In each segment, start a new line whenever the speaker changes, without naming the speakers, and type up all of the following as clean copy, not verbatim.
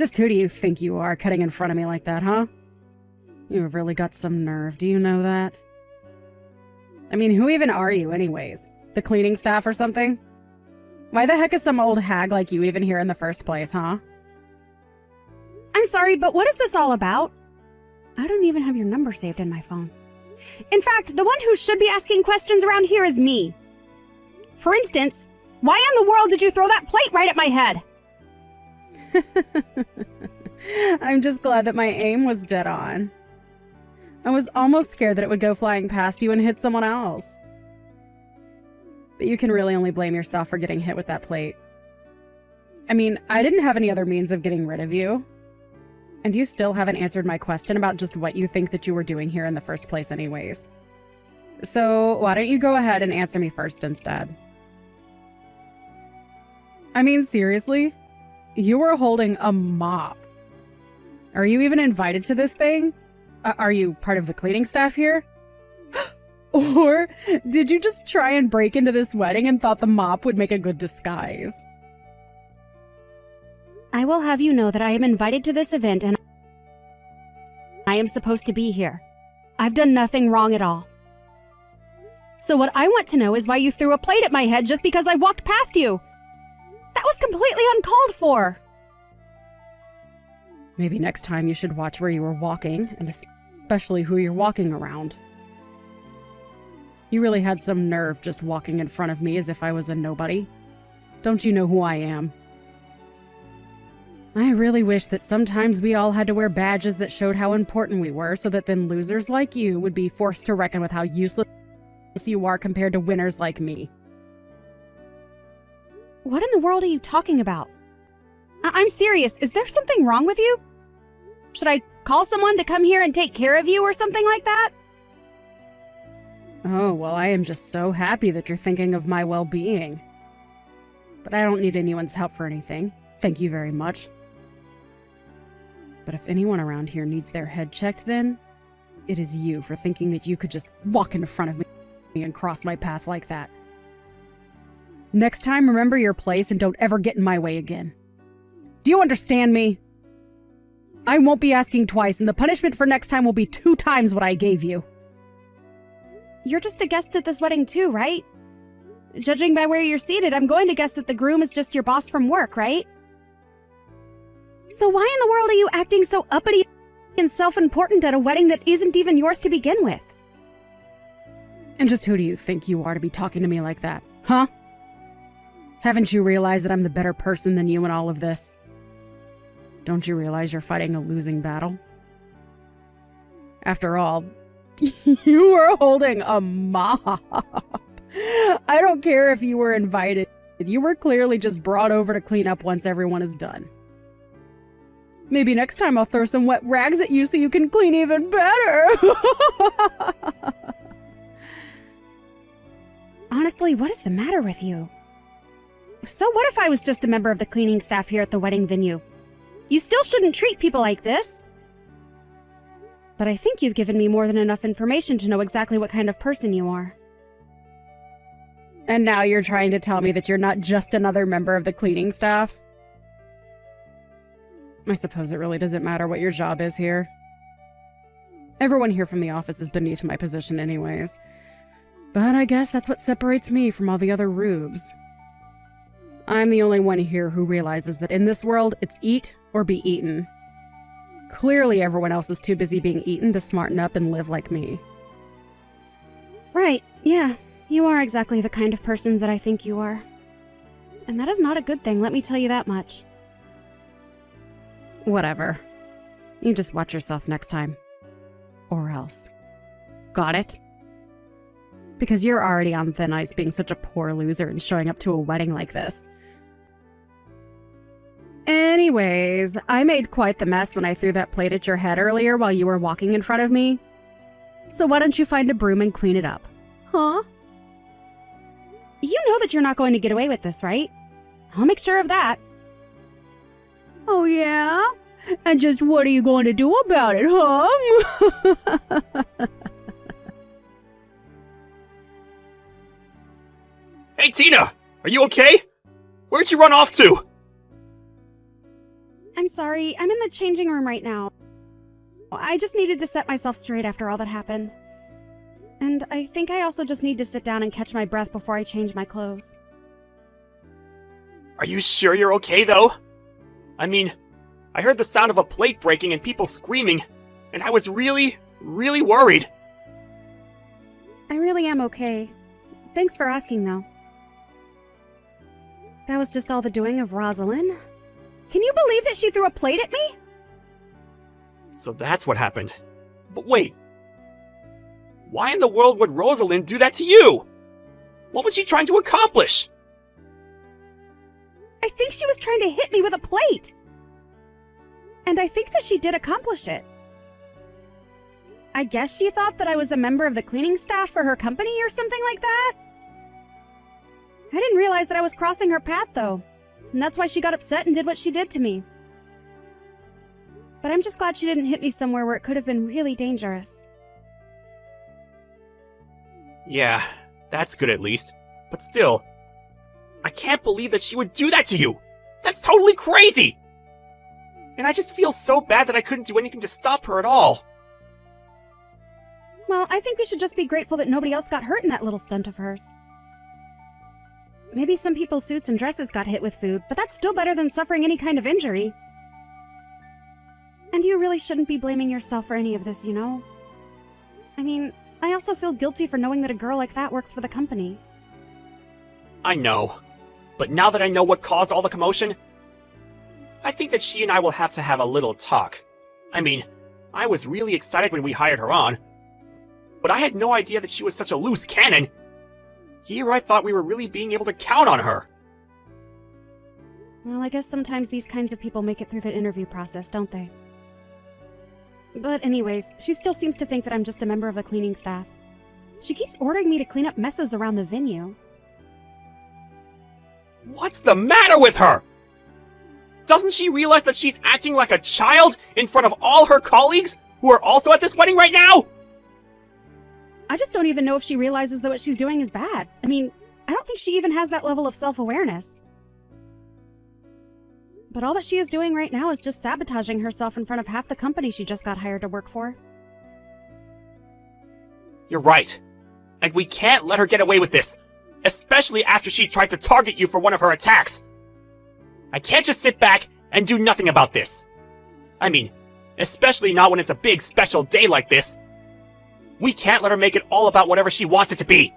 Just who do you think you are, cutting in front of me like that, huh? You've really got some nerve, do you know that? I mean, who even are you anyways? The cleaning staff or something? Why the heck is some old hag like you even here in the first place, huh?
I'm sorry, but what is this all about? I don't even have your number saved in my phone. In fact, the one who should be asking questions around here is me. For instance, why in the world did you throw that plate right at my head?
I'm just glad that my aim was dead on. I was almost scared that it would go flying past you and hit someone else. But you can really only blame yourself for getting hit with that plate. I mean, I didn't have any other means of getting rid of you. And you still haven't answered my question about just what you think that you were doing here in the first place anyways. So why don't you go ahead and answer me first instead? I mean, seriously? You were holding a mop. Are you even invited to this thing? Are you part of the cleaning staff here? Or did you just try and break into this wedding and thought the mop would make a good disguise?
I will have you know that I am invited to this event and I am supposed to be here. I've done nothing wrong at all. So what I want to know is why you threw a plate at my head just because I walked past you. That was completely uncalled for.
Maybe next time you should watch where you were walking, and especially who you're walking around. You really had some nerve just walking in front of me as if I was a nobody. Don't you know who I am? I really wish that sometimes we all had to wear badges that showed how important we were, so that then losers like you would be forced to reckon with how useless you are compared to winners like me.
What in the world are you talking about? I'm serious. Is there something wrong with you? Should I call someone to come here and take care of you or something like that?
Oh, well, I am just so happy that you're thinking of my well-being. But I don't need anyone's help for anything. Thank you very much. But if anyone around here needs their head checked, then it is you for thinking that you could just walk in front of me and cross my path like that. Next time, remember your place and don't ever get in my way again. Do you understand me? I won't be asking twice, and the punishment for next time will be 2 times what I gave you.
You're just a guest at this wedding too, right? Judging by where you're seated, I'm going to guess that the groom is just your boss from work, right? So why in the world are you acting so uppity and self-important at a wedding that isn't even yours to begin with?
And just who do you think you are to be talking to me like that, huh? Haven't you realized that I'm the better person than you in all of this? Don't you realize you're fighting a losing battle? After all, you were holding a mop. I don't care if you were invited. You were clearly just brought over to clean up once everyone is done. Maybe next time I'll throw some wet rags at you so you can clean even better.
Honestly, what is the matter with you? So what if I was just a member of the cleaning staff here at the wedding venue? You still shouldn't treat people like this. But I think you've given me more than enough information to know exactly what kind of person you are.
And now you're trying to tell me that you're not just another member of the cleaning staff? I suppose it really doesn't matter what your job is here. Everyone here from the office is beneath my position anyways. But I guess that's what separates me from all the other rubes. I'm the only one here who realizes that in this world, it's eat or be eaten. Clearly everyone else is too busy being eaten to smarten up and live like me.
Right, yeah. You are exactly the kind of person that I think you are. And that is not a good thing, let me tell you that much.
Whatever. You just watch yourself next time. Or else. Got it? Because you're already on thin ice being such a poor loser and showing up to a wedding like this. Anyways, I made quite the mess when I threw that plate at your head earlier while you were walking in front of me. So why don't you find a broom and clean it up?
Huh? You know that you're not going to get away with this, right? I'll make sure of that.
Oh yeah? And just what are you going to do about it, huh?
Hey Tina! Are you okay? Where'd you run off to?
I'm sorry. sorry. I'm in the changing room right now. I just needed to set myself straight after all that happened. And I think I also just need to sit down and catch my breath before I change my clothes.
Are you sure you're okay, though? I mean, I heard the sound of a plate breaking and people screaming, and I was really worried.
I really am okay. Thanks for asking, though. That was just all the doing of Rosalind. Can you believe that she threw a plate at me?
So that's what happened. But wait. Why in the world would Rosalind do that to you? What was she trying to accomplish?
I think she was trying to hit me with a plate. And I think that she did accomplish it. I guess she thought that I was a member of the cleaning staff for her company or something like that. I didn't realize that I was crossing her path, though. And that's why she got upset and did what she did to me. But I'm just glad she didn't hit me somewhere where it could have been really dangerous.
Yeah, that's good at least. But still, I can't believe that she would do that to you! That's totally crazy! And I just feel so bad that I couldn't do anything to stop her at all.
Well, I think we should just be grateful that nobody else got hurt in that little stunt of hers. Maybe some people's suits and dresses got hit with food, but that's still better than suffering any kind of injury. And you really shouldn't be blaming yourself for any of this, you know? I mean, I also feel guilty for knowing that a girl like that works for the company.
I know. But now that I know what caused all the commotion, I think that she and I will have to have a little talk. I mean, I was really excited when we hired her on, but I had no idea that she was such a loose cannon. Here I thought we were really being able to count on her.
Well, I guess sometimes these kinds of people make it through the interview process, don't they? But anyways, she still seems to think that I'm just a member of the cleaning staff. She keeps ordering me to clean up messes around the venue.
What's the matter with her? Doesn't she realize that she's acting like a child in front of all her colleagues who are also at this wedding right now?
I just don't even know if she realizes that what she's doing is bad. I mean, I don't think she even has that level of self-awareness. But all that she is doing right now is just sabotaging herself in front of half the company she just got hired to work for.
You're right. And we can't let her get away with this, especially after she tried to target you for one of her attacks. I can't just sit back and do nothing about this. I mean, especially not when it's a big special day like this. We can't let her make it all about whatever she wants it to be.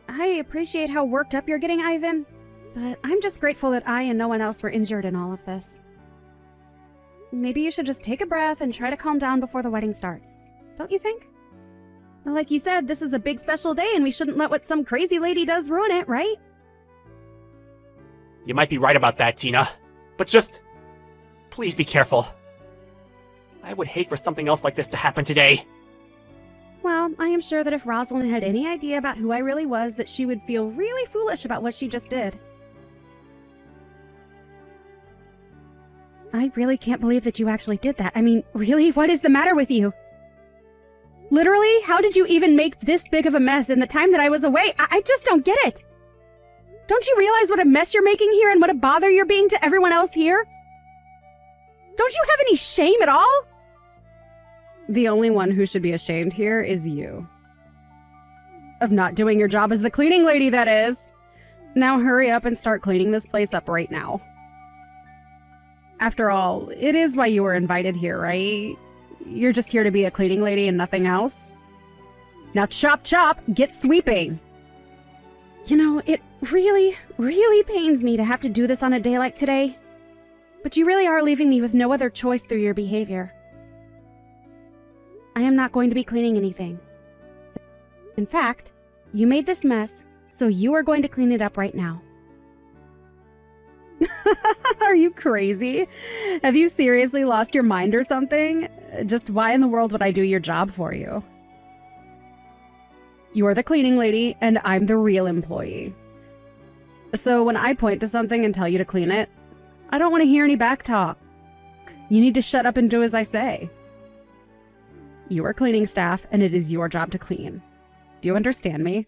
I appreciate how worked up you're getting, Ivan, but I'm just grateful that I and no one else were injured in all of this. Maybe you should just take a breath and try to calm down before the wedding starts, don't you think? Like you said, this is a big special day and we shouldn't let what some crazy lady does ruin it, right?
You might be right about that, Tina. But just, please be careful. I would hate for something else like this to happen today.
Well, I am sure that if Rosalind had any idea about who I really was, that she would feel really foolish about what she just did. I really can't believe that you actually did that. I mean, really? What is the matter with you? Literally, how did you even make this big of a mess in the time that I was away? I just don't get it. Don't you realize what a mess you're making here and what a bother you're being to everyone else here? Don't you have any shame at all?
The only one who should be ashamed here is you. Of not doing your job as the cleaning lady, that is. Now hurry up and start cleaning this place up right now. After all, it is why you were invited here, right? You're just here to be a cleaning lady and nothing else? Now chop chop, get sweeping!
You know, it really pains me to have to do this on a day like today. But you really are leaving me with no other choice through your behavior. I am not going to be cleaning anything. In fact, you made this mess, so you are going to clean it up right now.
Are you crazy? Have you seriously lost your mind or something? Just why in the world would I do your job for you? You're the cleaning lady, and I'm the real employee. So when I point to something and tell you to clean it, I don't want to hear any back talk. You need to shut up and do as I say. You are cleaning staff, and it is your job to clean. Do you understand me?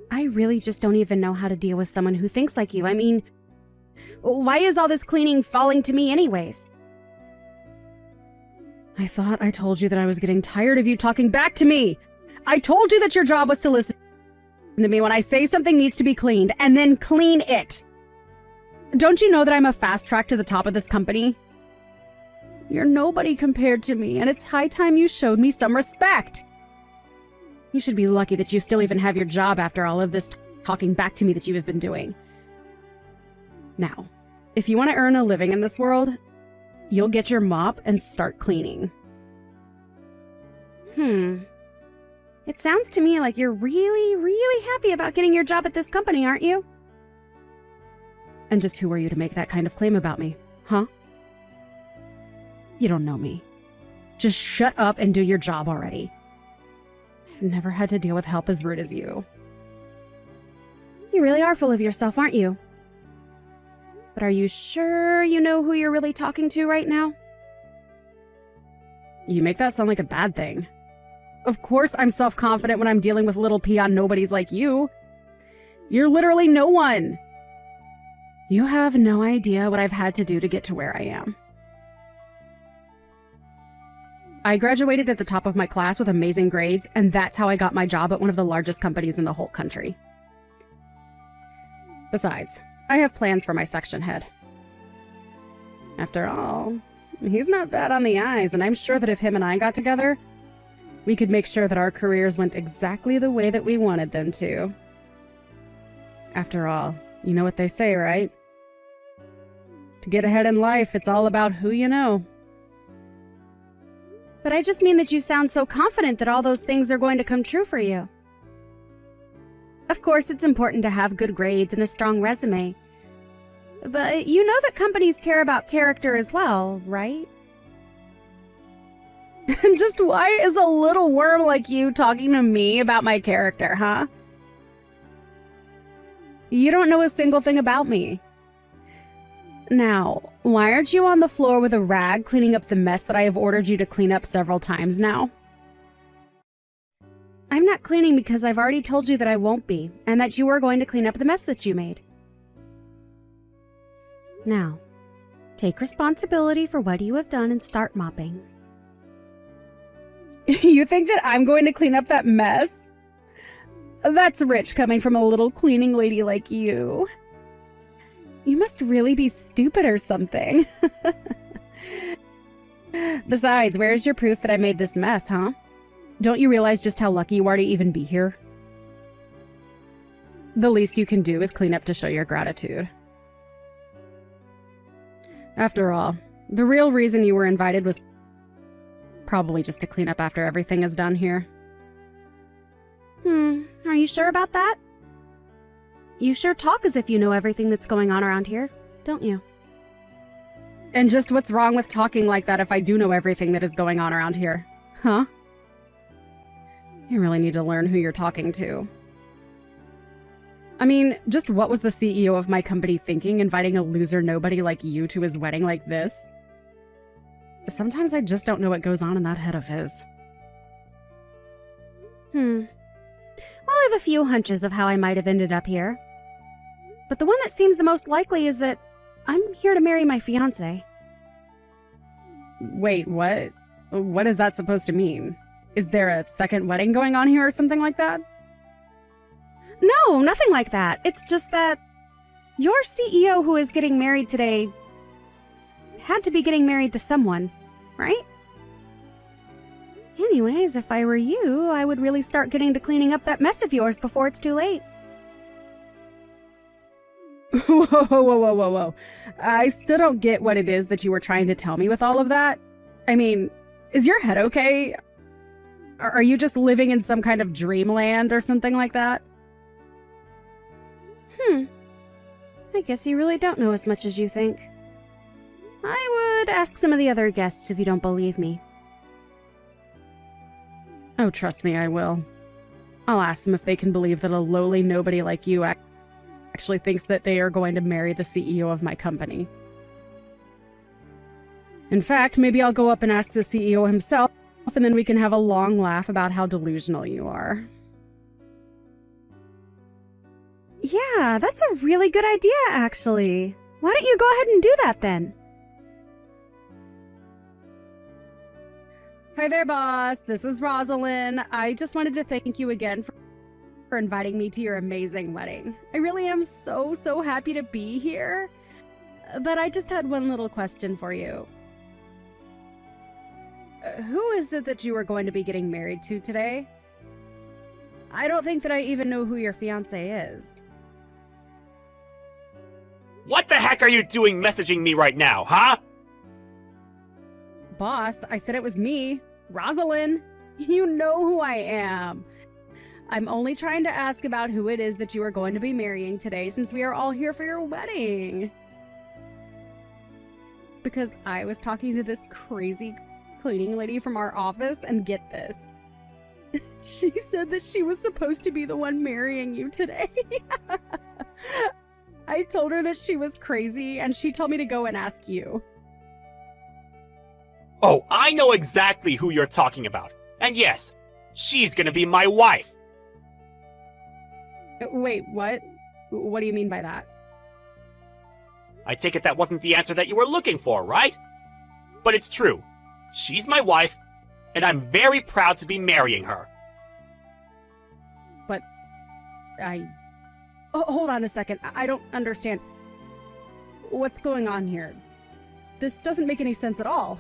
I really just don't even know how to deal with someone who thinks like you. I mean, Why is all this cleaning falling to me anyways?
I thought I told you that I was getting tired of you talking back to me. I told you that your job was to listen to me when I say something needs to be cleaned, and then clean it. Don't you know that I'm a fast track to the top of this company? You're nobody compared to me, and it's high time you showed me some respect. You should be lucky that you still even have your job after all of this talking back to me that you have been doing. Now, if you want to earn a living in this world, you'll get your mop and start cleaning.
It sounds to me like you're really, really happy about getting your job at this company, aren't you?
And just who are you to make that kind of claim about me, huh? You don't know me. Just shut up and do your job already. I've never had to deal with help as rude as you.
You really are full of yourself, aren't you? But are you sure you know who you're really talking to right now?
You make that sound like a bad thing. Of course I'm self-confident when I'm dealing with little peon nobodies like you. You're literally no one. You have no idea what I've had to do to get to where I am. I graduated at the top of my class with amazing grades, and that's how I got my job at one of the largest companies in the whole country. Besides, I have plans for my section head. After all, he's not bad on the eyes, and I'm sure that if him and I got together, we could make sure that our careers went exactly the way that we wanted them to. After all, you know what they say, right? To get ahead in life, it's all about who you know.
But I just mean that you sound so confident that all those things are going to come true for you. Of course, it's important to have good grades and a strong resume. But you know that companies care about character as well, right?
Just why is a little worm like you talking to me about my character, huh? You don't know a single thing about me. Now, why aren't you on the floor with a rag cleaning up the mess that I have ordered you to clean up several times now?
I'm not cleaning because I've already told you that I won't be, and that you are going to clean up the mess that you made. Now, take responsibility for what you have done and start mopping.
You think that I'm going to clean up that mess? That's rich coming from a little cleaning lady like you. You must really be stupid or something. Besides, where's your proof that I made this mess, huh? Don't you realize just how lucky you are to even be here? The least you can do is clean up to show your gratitude. After all, the real reason you were invited was probably just to clean up after everything is done here.
Are you sure about that? You sure talk as if you know everything that's going on around here, don't you?
And just what's wrong with talking like that if I do know everything that is going on around here? Huh? You really need to learn who you're talking to. I mean, just what was the CEO of my company thinking, inviting a loser nobody like you to his wedding like this? Sometimes I just don't know what goes on in that head of his.
Well, I have a few hunches of how I might have ended up here. But the one that seems the most likely is that I'm here to marry my fiancé.
Wait, what? What is that supposed to mean? Is there a second wedding going on here or something like that?
No, nothing like that. It's just that your CEO who is getting married today had to be getting married to someone, right? Anyways, if I were you, I would really start getting to cleaning up that mess of yours before it's too late.
Whoa. I still don't get what it is that you were trying to tell me with all of that. I mean, is your head okay? Are you just living in some kind of dreamland or something like that?
I guess you really don't know as much as you think. I would ask some of the other guests if you don't believe me.
Oh, trust me, I will. I'll ask them if they can believe that a lowly nobody like you actually thinks that they are going to marry the CEO of my company. In fact, maybe I'll go up and ask the CEO himself, and then we can have a long laugh about how delusional you are.
Yeah, that's a really good idea, actually. Why Why don't you go ahead and do that then?
Hi there, boss. This is Rosalind. I just wanted to thank you again for inviting me to your amazing wedding. I really am so happy to be here. But I just had one little question for you. Who is it that you are going to be getting married to today? I don't think that I even know who your fiancé is.
What the heck are you doing messaging me right now, huh?
Boss, I said it was me, Rosalind. You know who I am. I'm only trying to ask about who it is that you are going to be marrying today, since we are all here for your wedding. Because I was talking to this crazy cleaning lady from our office, and get this. She said that she was supposed to be the one marrying you today. I told her that she was crazy, and she told me to go and ask you.
Oh, I know exactly who you're talking about. And yes, she's gonna be my wife.
Wait, what? What do you mean by that?
I take it that wasn't the answer that you were looking for, right? But it's true. She's my wife, and I'm very proud to be marrying her.
But Oh, hold on a second. I don't understand. What's going on here? This doesn't make any sense at all.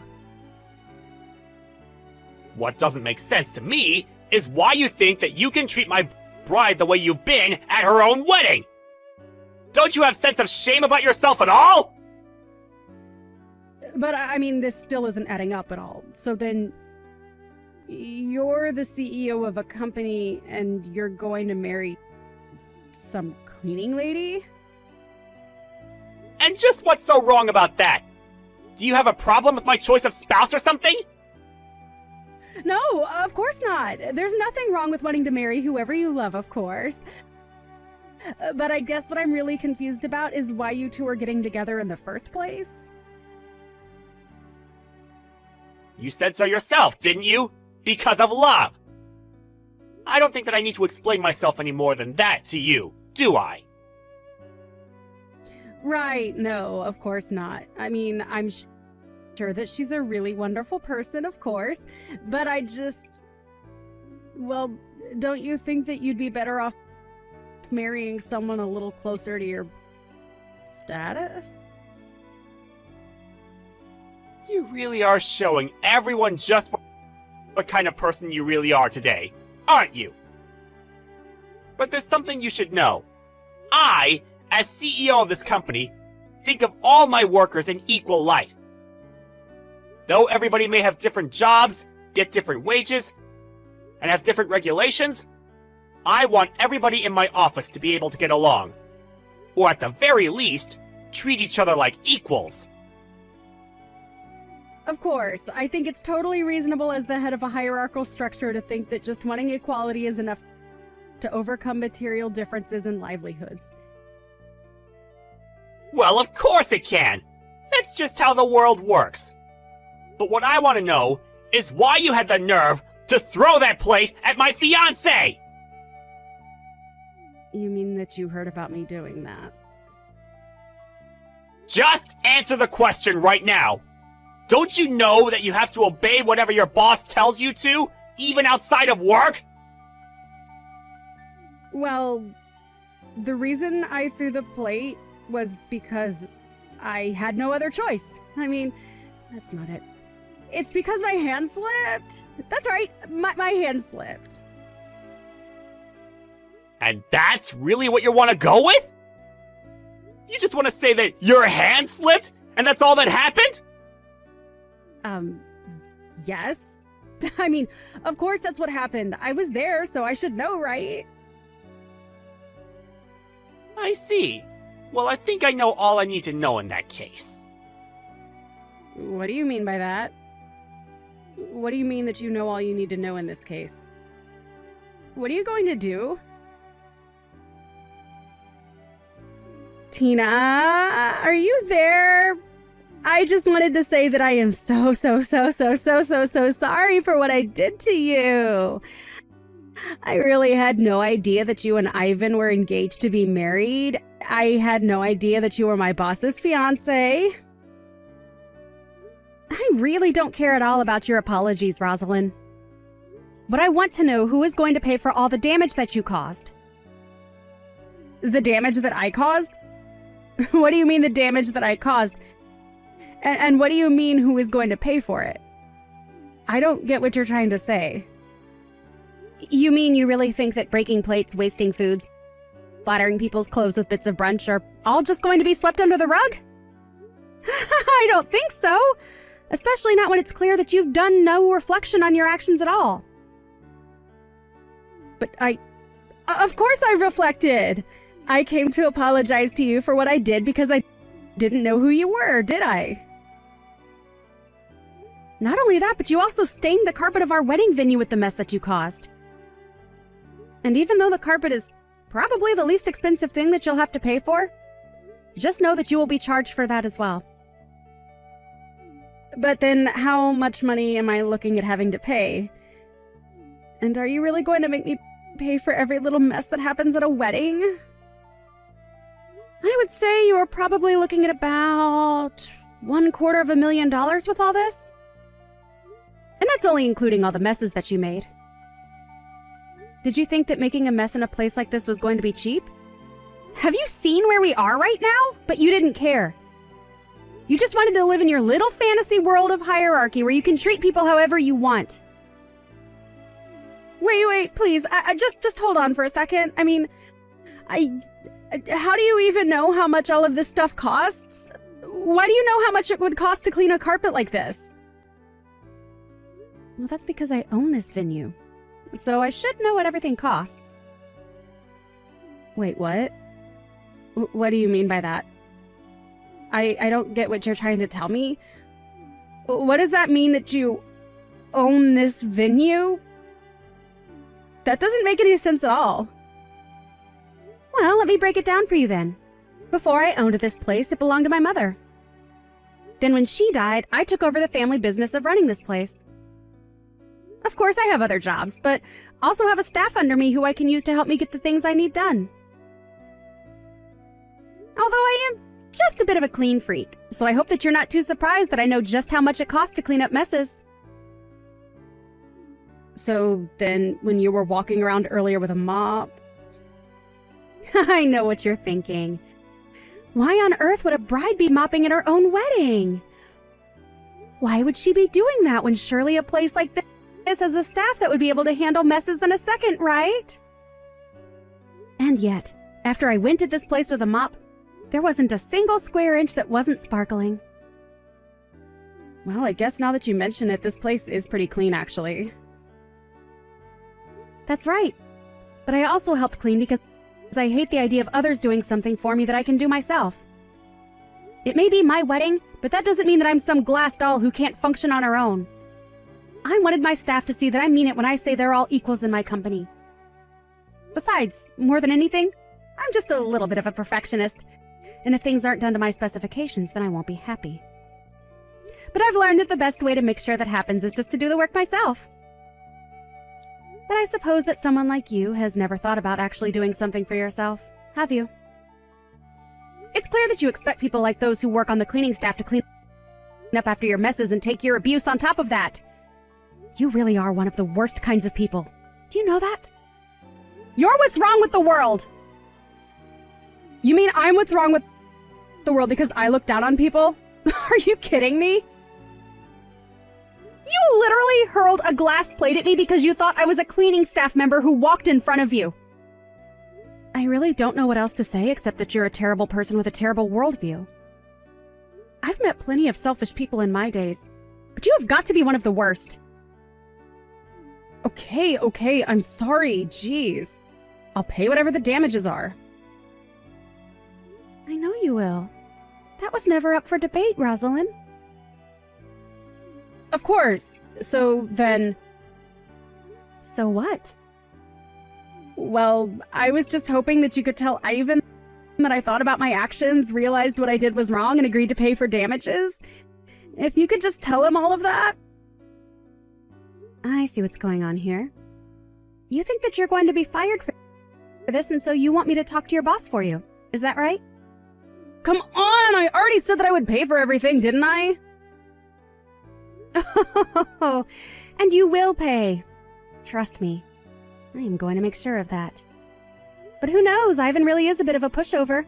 What doesn't make sense to me is why you think that you can treat my bride the way you've been at her own wedding. Don't you have sense of shame about yourself at all?
But I mean, this still isn't adding up at all. So then, you're the CEO of a company and you're going to marry some cleaning lady?
And just what's so wrong about that? Do you have a problem with my choice of spouse or something?
No, of course not. There's nothing wrong with wanting to marry whoever you love, of course. But I guess what I'm really confused about is why you two are getting together in the first place.
You said so yourself, didn't you? Because of love. I don't think that I need to explain myself any more than that to you, do I?
Right, no, of course not. I mean, I'm sure that she's a really wonderful person, of course, but well, don't you think that you'd be better off marrying someone a little closer to your status?
You really are showing everyone just what kind of person you really are today, aren't you? But there's something you should know. I, as CEO of this company, think of all my workers in equal light. Though everybody may have different jobs, get different wages, and have different regulations, I want everybody in my office to be able to get along. Or at the very least, treat each other like equals.
Of course, I think it's totally reasonable as the head of a hierarchical structure to think that just wanting equality is enough to overcome material differences in livelihoods.
Well, of course it can! That's just how the world works. But what I want to know is why you had the nerve to throw that plate at my fiancé!
You mean that you heard about me doing that?
Just answer the question right now! Don't you know that you have to obey whatever your boss tells you to, even outside of work?
Well, the reason I threw the plate was because I had no other choice. I mean, that's not it. It's because my hand slipped. That's right, my hand slipped.
And that's really what you want to go with? You just want to say that your hand slipped, and that's all that happened?
Yes. I mean, of course that's what happened. I was there, so I should know, right?
I see. Well, I think I know all I need to know in that case.
What do you mean by that? What do you mean that you know all you need to know in this case? What are you going to do? Tina, are you there? I just wanted to say that I am so sorry for what I did to you. I really had no idea that you and Ivan were engaged to be married. I had no idea that you were my boss's fiancé.
I really don't care at all about your apologies, Rosalind. But I want to know who is going to pay for all the damage that you caused.
The damage that I caused? What do you mean the damage that I caused? And what do you mean who is going to pay for it? I don't get what you're trying to say.
You mean you really think that breaking plates, wasting foods, splattering people's clothes with bits of brunch are all just going to be swept under the rug? I don't think so. Especially not when it's clear that you've done no reflection on your actions at all.
But of course I reflected. I came to apologize to you for what I did because I didn't know who you were, did I?
Not only that, but you also stained the carpet of our wedding venue with the mess that you caused. And even though the carpet is probably the least expensive thing that you'll have to pay for, just know that you will be charged for that as well.
But then how much money am I looking at having to pay? And are you really going to make me pay for every little mess that happens at a wedding?
I would say you're probably looking at about $250,000 with all this. And that's only including all the messes that you made. Did you think that making a mess in a place like this was going to be cheap? Have you seen where we are right now? But you didn't care. You just wanted to live in your little fantasy world of hierarchy where you can treat people however you want.
Wait, please. Just hold on for a second. I mean, how do you even know how much all of this stuff costs? Why do you know how much it would cost to clean a carpet like this?
Well, that's because I own this venue. So I should know what everything costs.
Wait, what? What do you mean by that? I don't get what you're trying to tell me. What does that mean that you own this venue? That doesn't make any sense at all.
Well, let me break it down for you then. Before I owned this place, it belonged to my mother. Then when she died, I took over the family business of running this place. Of course, I have other jobs, but also have a staff under me who I can use to help me get the things I need done. Although I am just a bit of a clean freak, so I hope that you're not too surprised that I know just how much it costs to clean up messes.
So then, when you were walking around earlier with a mop...
I know what you're thinking. Why on earth would a bride be mopping at her own wedding? Why would she be doing that when surely a place like this has a staff that would be able to handle messes in a second, right? And yet, after I went to this place with a mop, there wasn't a single square inch that wasn't sparkling.
Well, I guess now that you mention it, this place is pretty clean, actually.
That's right. But I also helped clean because I hate the idea of others doing something for me that I can do myself. It may be my wedding, but that doesn't mean that I'm some glass doll who can't function on her own. I wanted my staff to see that I mean it when I say they're all equals in my company. Besides, more than anything, I'm just a little bit of a perfectionist, and if things aren't done to my specifications, then I won't be happy. But I've learned that the best way to make sure that happens is just to do the work myself. But I suppose that someone like you has never thought about actually doing something for yourself, have you? It's clear that you expect people like those who work on the cleaning staff to clean up after your messes and take your abuse on top of that. You really are one of the worst kinds of people. Do you know that? You're what's wrong with the world!
You mean I'm what's wrong with the world because I look down on people? Are you kidding me?
You literally hurled a glass plate at me because you thought I was a cleaning staff member who walked in front of you. I really don't know what else to say except that you're a terrible person with a terrible worldview. I've met plenty of selfish people in my days, but you have got to be one of the worst.
Okay, I'm sorry, jeez. I'll pay whatever the damages are.
I know you will. That was never up for debate, Rosalind.
Of course. So then...
So what?
Well, I was just hoping that you could tell Ivan that I thought about my actions, realized what I did was wrong, and agreed to pay for damages. If you could just tell him all of that.
I see what's going on here. You think that you're going to be fired for this, and so you want me to talk to your boss for you. Is that right?
Come on! I already said that I would pay for everything, didn't I?
Oh, and you will pay. Trust me. I am going to make sure of that. But who knows? Ivan really is a bit of a pushover.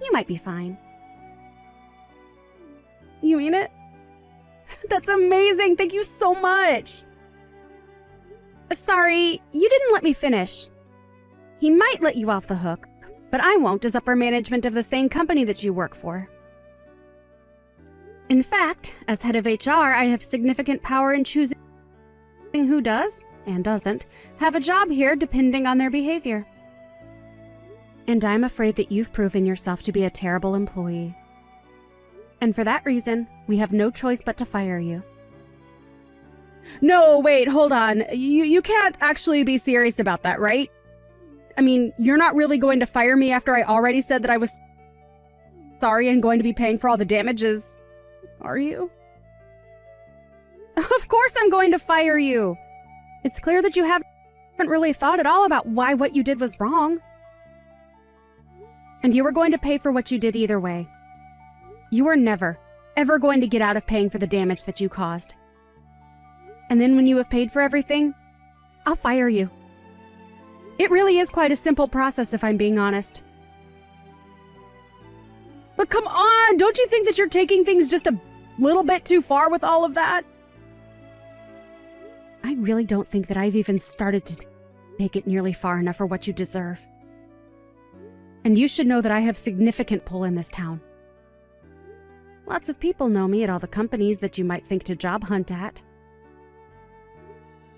You might be fine.
You mean it? That's amazing! Thank you so much!
Sorry, you didn't let me finish. He might let you off the hook, but I won't as upper management of the same company that you work for. In fact, as head of HR, I have significant power in choosing who does, and doesn't, have a job here depending on their behavior. And I'm afraid that you've proven yourself to be a terrible employee. And for that reason, we have no choice but to fire you.
No, wait, hold on. You can't actually be serious about that, right? I mean, you're not really going to fire me after I already said that I was sorry and going to be paying for all the damages, are you?
Of course I'm going to fire you. It's clear that you haven't really thought at all about why what you did was wrong. And you were going to pay for what you did either way. You are never, ever going to get out of paying for the damage that you caused. And then when you have paid for everything, I'll fire you. It really is quite a simple process, if I'm being honest.
But come on! Don't you think that you're taking things just a little bit too far with all of that?
I really don't think that I've even started to take it nearly far enough for what you deserve. And you should know that I have significant pull in this town. Lots of people know me at all the companies that you might think to job hunt at.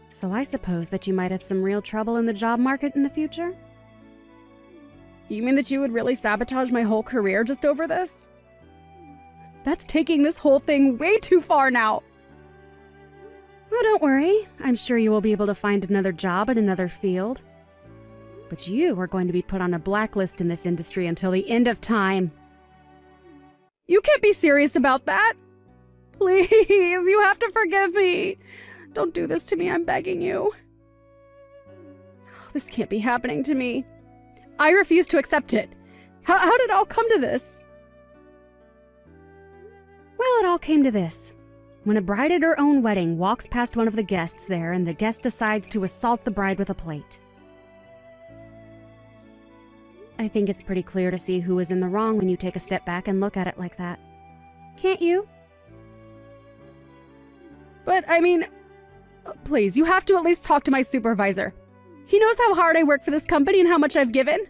So I suppose that you might have some real trouble in the job market in the future?
You mean that you would really sabotage my whole career just over this? That's taking this whole thing way too far now.
Oh, don't worry. I'm sure you will be able to find another job in another field. But you are going to be put on a blacklist in this industry until the end of time.
You can't be serious about that. Please, you have to forgive me. Don't do this to me, I'm begging you. This can't be happening to me. I refuse to accept it. How did it all come to this?
Well, it all came to this. When a bride at her own wedding walks past one of the guests there and the guest decides to assault the bride with a plate. I think it's pretty clear to see who is in the wrong when you take a step back and look at it like that. Can't you?
But, I mean, please, you have to at least talk to my supervisor. He knows how hard I work for this company and how much I've given.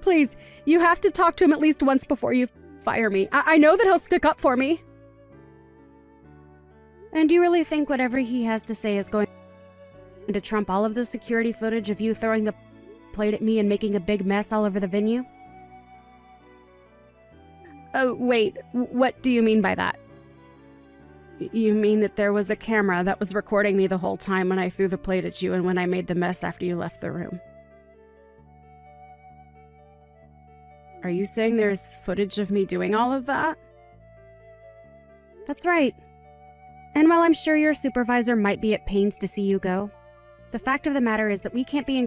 Please, you have to talk to him at least once before you fire me. I know that he'll stick up for me.
And you really think whatever he has to say is going to trump all of the security footage of you throwing the plate at me and making a big mess all over the venue?
Oh, wait, what do you mean by that?
You mean that there was a camera that was recording me the whole time when I threw the plate at you and when I made the mess after you left the room?
Are you saying there's footage of me doing all of that?
That's right. And while I'm sure your supervisor might be at pains to see you go, the fact of the matter is that we can't be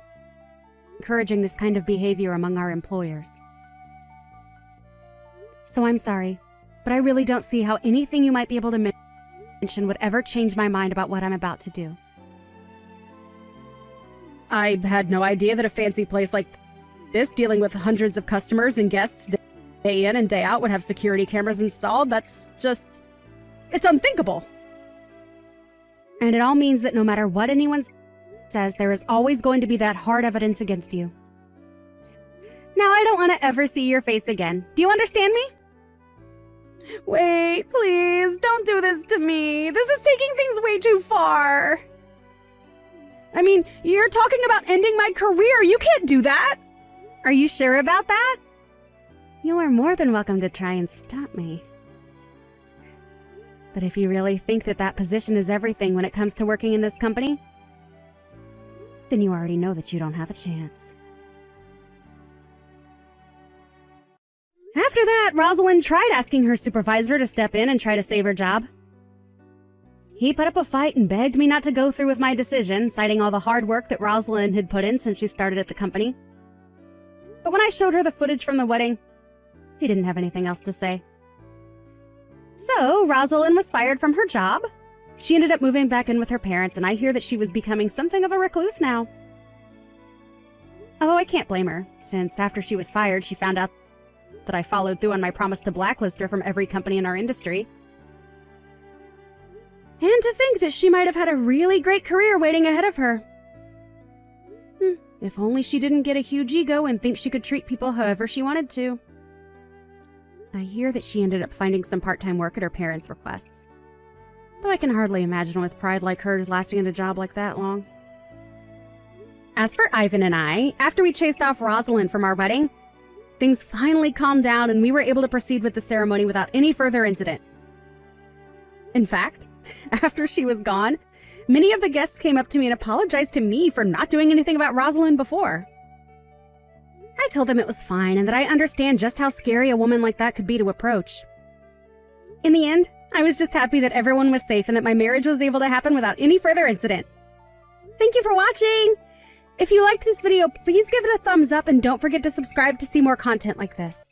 encouraging this kind of behavior among our employers. So I'm sorry, but I really don't see how anything you might be able to mention would ever change my mind about what I'm about to do.
I had no idea that a fancy place like this, dealing with hundreds of customers and guests day in and day out, would have security cameras installed. That's just... it's unthinkable.
And it all means that no matter what anyone says, there is always going to be that hard evidence against you. Now I don't want to ever see your face again. Do you understand me?
Wait, please, don't do this to me. This is taking things way too far. I mean, you're talking about ending my career. You can't do that.
Are you sure about that? You are more than welcome to try and stop me. But if you really think that that position is everything when it comes to working in this company, then you already know that you don't have a chance. After that, Rosalind tried asking her supervisor to step in and try to save her job. He put up a fight and begged me not to go through with my decision, citing all the hard work that Rosalind had put in since she started at the company. But when I showed her the footage from the wedding, he didn't have anything else to say. So, Rosalind was fired from her job. She ended up moving back in with her parents, and I hear that she was becoming something of a recluse now. Although I can't blame her, since after she was fired, she found out that I followed through on my promise to blacklist her from every company in our industry. And to think that she might have had a really great career waiting ahead of her. If only she didn't get a huge ego and think she could treat people however she wanted to. I hear that she ended up finding some part-time work at her parents' requests. Though I can hardly imagine with pride like hers lasting in a job like that long. As for Ivan and I, after we chased off Rosalind from our wedding, things finally calmed down and we were able to proceed with the ceremony without any further incident. In fact, after she was gone, many of the guests came up to me and apologized to me for not doing anything about Rosalind before. I told them it was fine and that I understand just how scary a woman like that could be to approach. In the end, I was just happy that everyone was safe and that my marriage was able to happen without any further incident. Thank you for watching! If you liked this video, please give it a thumbs up and don't forget to subscribe to see more content like this.